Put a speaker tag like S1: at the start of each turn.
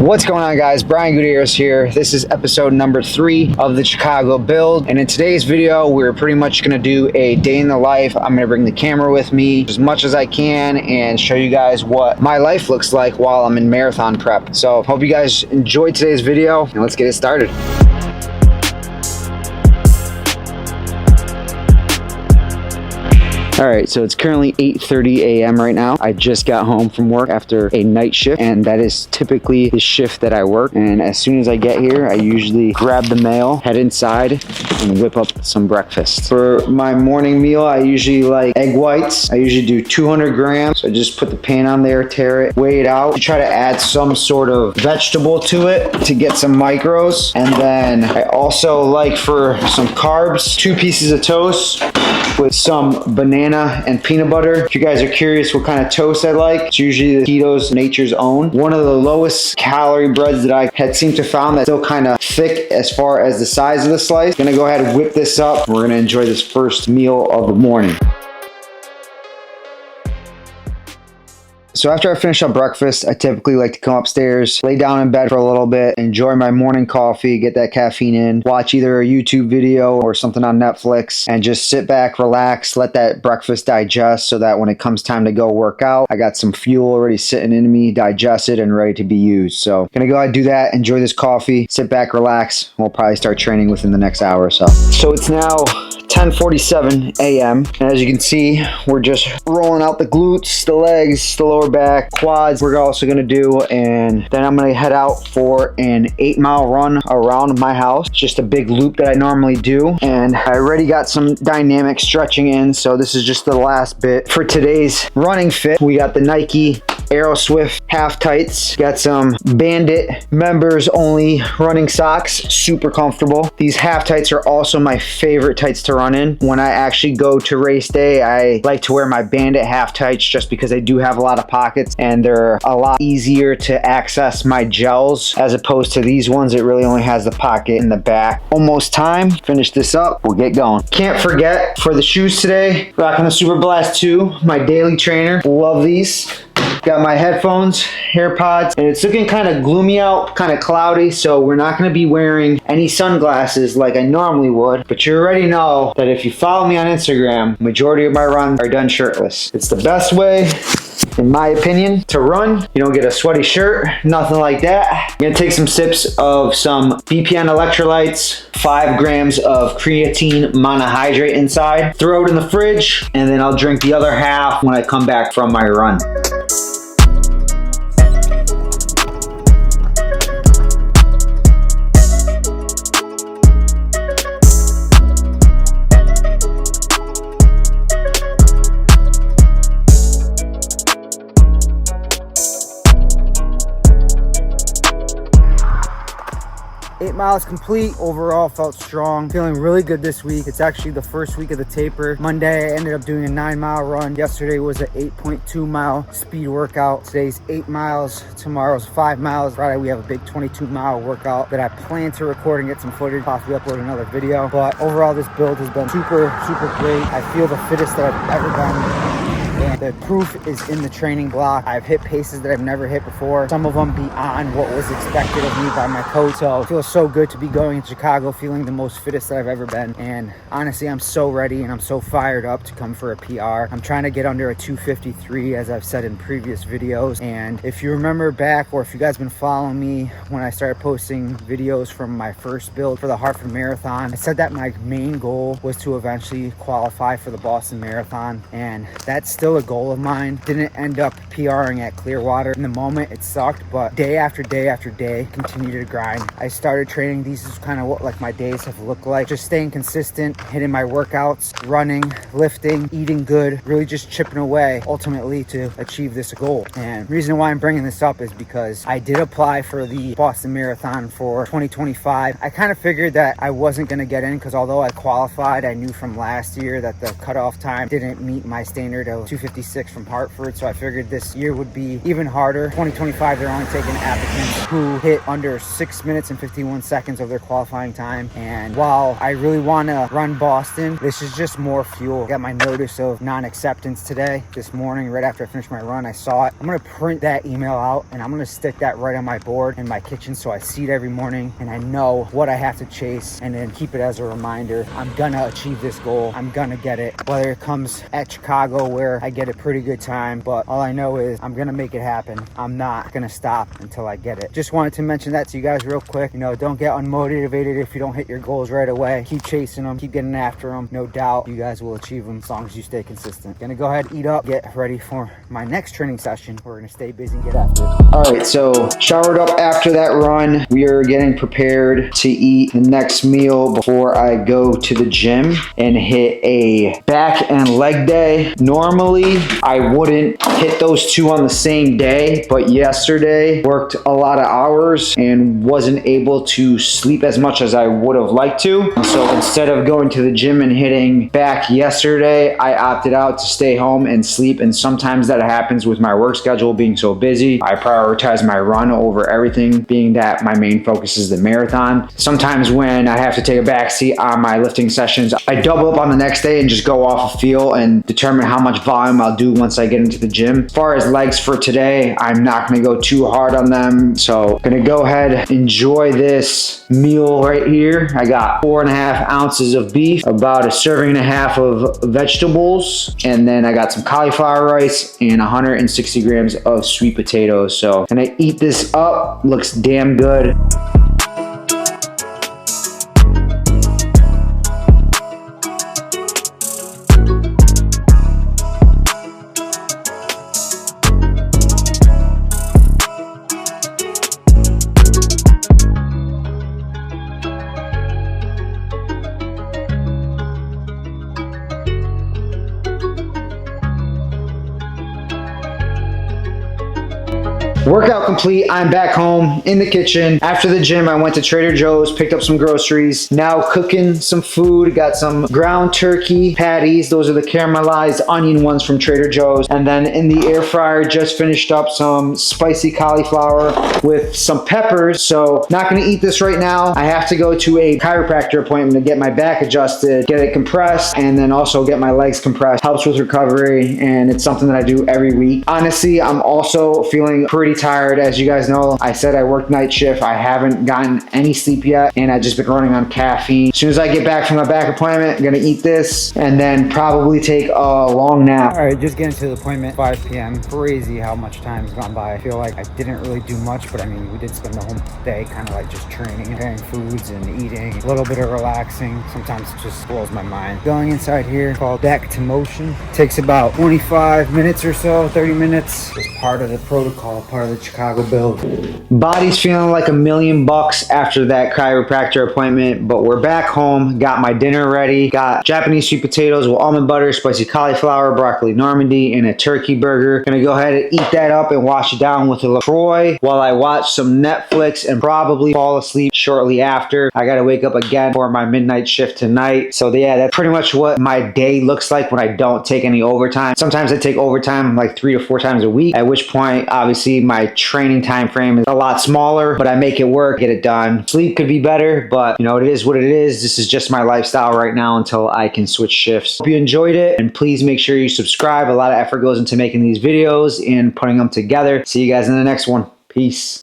S1: What's going on, guys? Bryan Gutierrez here. This is episode number 3 of the Chicago build, and in today's video we're pretty much going to do a day in the life. I'm going to bring the camera with me as much as I can and show you guys what my life looks like while I'm in marathon prep. So hope you guys enjoyed today's video, and let's get it started. All right, so it's currently 8:30 a.m. right now. I just got home from work after a night shift, and that is typically the shift that I work. And as soon as I get here, I usually grab the mail, head inside, and whip up some breakfast. For my morning meal, I usually like egg whites. I usually do 200 grams. So I just put the pan on there, tear it, weigh it out. Try to add some sort of vegetable to it to get some micros. And then I also like, for some carbs, 2 pieces of toast with some banana and peanut butter. If you guys are curious what kind of toast I like, it's usually the Ketos Nature's Own. One of the lowest calorie breads that I had seemed to found that's still kind of thick as far as the size of the slice. Gonna go ahead and whip this up. We're gonna enjoy this first meal of the morning. So after I finish up breakfast, I typically like to come upstairs, lay down in bed for a little bit, enjoy my morning coffee, get that caffeine in, watch either a YouTube video or something on Netflix, and just sit back, relax, let that breakfast digest so that when it comes time to go work out, I got some fuel already sitting in me, digested and ready to be used. So gonna go ahead and do that, enjoy this coffee, sit back, relax. We'll probably start training within the next hour or so. So it's now 10:47 a.m. and as you can see, we're just rolling out the glutes, the legs, the lower back, quads we're also going to do, and then I'm going to head out for an 8-mile run around my house. Just a big loop that I normally do, and I already got some dynamic stretching in, so this is just the last bit for today's running fit. We got the Nike Aero Swift half tights, got some Bandit members only running socks, super comfortable. These half tights are also my favorite tights to run in. When I actually go to race day, I like to wear my Bandit half tights just because they do have a lot of pockets and they're a lot easier to access my gels as opposed to these ones. It really only has the pocket in the back. Almost time. Finish this up, we'll get going. Can't forget, for the shoes today, rocking the Super Blast 2, my daily trainer. Love these. Got my headphones, AirPods, and it's looking kind of gloomy out, kind of cloudy, so we're not going to be wearing any sunglasses like I normally would. But you already know that if you follow me on Instagram, majority of my runs are done shirtless. It's the best way, in my opinion, to run. You don't get a sweaty shirt, nothing like that. I'm gonna take some sips of some BPN electrolytes, 5 grams of creatine monohydrate inside, throw it in the fridge, and then I'll drink the other half when I come back from my run. Miles complete. Overall felt strong, feeling really good this week. It's actually the first week of the taper. Monday I ended up doing a 9-mile run. Yesterday was an 8.2 mile speed workout. Today's 8 miles, tomorrow's 5 miles. Friday we have a big 22-mile workout that I plan to record and get some footage, possibly upload another video. But overall this build has been super great. I feel the fittest that I've ever been. And the proof is in the training block. I've hit paces that I've never hit before. Some of them beyond what was expected of me by my coach. So it feels so good to be going to Chicago feeling the most fittest that I've ever been. And honestly, I'm so ready and I'm so fired up to come for a PR. I'm trying to get under a 253, as I've said in previous videos. And if you remember back, or if you guys been following me when I started posting videos from my first build for the Hartford Marathon, I said that my main goal was to eventually qualify for the Boston Marathon. And that's still a goal of mine. Didn't end up PRing at Clearwater. In the moment it sucked, but day after day after day, continued to grind. I started training. These is kind of what like my days have looked like. Just staying consistent, hitting my workouts, running, lifting, eating good, really just chipping away ultimately to achieve this goal. And the reason why I'm bringing this up is because I did apply for the Boston Marathon for 2025. I kind of figured that I wasn't going to get in because although I qualified, I knew from last year that the cutoff time didn't meet my standard of 256
S2: 96 from Hartford, so I figured this year would be even harder. 2025, they're only taking applicants who hit under 6 minutes and 51 seconds of their qualifying time. And while I really want to run Boston, this is just more fuel. Got my notice of non-acceptance today. This morning, right after I finished my run, I saw it. I'm going to print that email out and I'm going to stick that right on my board in my kitchen so I see it every morning and I know what I have to chase, and then keep it as a reminder. I'm going to achieve this goal. I'm going to get it, whether it comes at Chicago where I get a pretty good time, but all I know is I'm going to make it happen. I'm not going to stop until I get it. Just wanted to mention that to you guys real quick. You know, don't get unmotivated if you don't hit your goals right away. Keep chasing them, keep getting after them. No doubt you guys will achieve them as long as you stay consistent. Gonna go ahead, eat up, get ready for my next training session. We're gonna stay busy and get after it.
S1: All right, so showered up after that run. We are getting prepared to eat the next meal before I go to the gym and hit a back and leg day. Normally, I wouldn't hit those two on the same day, but yesterday worked a lot of hours and wasn't able to sleep as much as I would have liked to. So instead of going to the gym and hitting back yesterday, I opted out to stay home and sleep. And sometimes that happens with my work schedule being so busy. I prioritize my run over everything, being that my main focus is the marathon. Sometimes when I have to take a backseat on my lifting sessions, I double up on the next day and just go off a feel and determine how much volume I'll do once I get into the gym. As far as legs for today, I'm not gonna go too hard on them. So gonna go ahead, enjoy this meal right here. I got 4.5 ounces of beef, about a serving and a half of vegetables, and then I got some cauliflower rice and 160 grams of sweet potatoes. So gonna eat this up. Looks damn good. Workout complete. I'm back home in the kitchen. After the gym, I went to Trader Joe's, picked up some groceries. Now cooking some food. Got some ground turkey patties. Those are the caramelized onion ones from Trader Joe's. And then in the air fryer, just finished up some spicy cauliflower with some peppers. So not gonna eat this right now. I have to go to a chiropractor appointment to get my back adjusted, get it compressed, and then also get my legs compressed. Helps with recovery, and it's something that I do every week. Honestly, I'm also feeling pretty tired. As you guys know, I said I worked night shift. I haven't gotten any sleep yet, and I've just been running on caffeine. As soon as I get back from my back appointment, I'm gonna eat this and then probably take a long nap.
S2: All right, just getting to the appointment, 5 p.m. Crazy how much time's gone by. I feel like I didn't really do much, but I mean, we did spend the whole day kind of like just training, preparing foods and eating, a little bit of relaxing. Sometimes it just blows my mind. Going inside here, called Back to Motion. Takes about 25 minutes or so, 30 minutes. It's part of the protocol, part of the Chicago build.
S1: Body's feeling like $1,000,000 after that chiropractor appointment, but we're back home. Got my dinner ready. Got Japanese sweet potatoes with almond butter, spicy cauliflower, broccoli Normandy, and a turkey burger. Gonna go ahead and eat that up and wash it down with a LaCroix while I watch some Netflix and probably fall asleep shortly after. I gotta wake up again for my midnight shift tonight. So yeah, that's pretty much what my day looks like when I don't take any overtime. Sometimes I take overtime like 3 to 4 times a week, at which point obviously my training time frame is a lot smaller, but I make it work, get it done. Sleep could be better, but you know, it is what it is. This is just my lifestyle right now until I can switch shifts. Hope you enjoyed it, and please make sure you subscribe. A lot of effort goes into making these videos and putting them together. See you guys in the next one. Peace.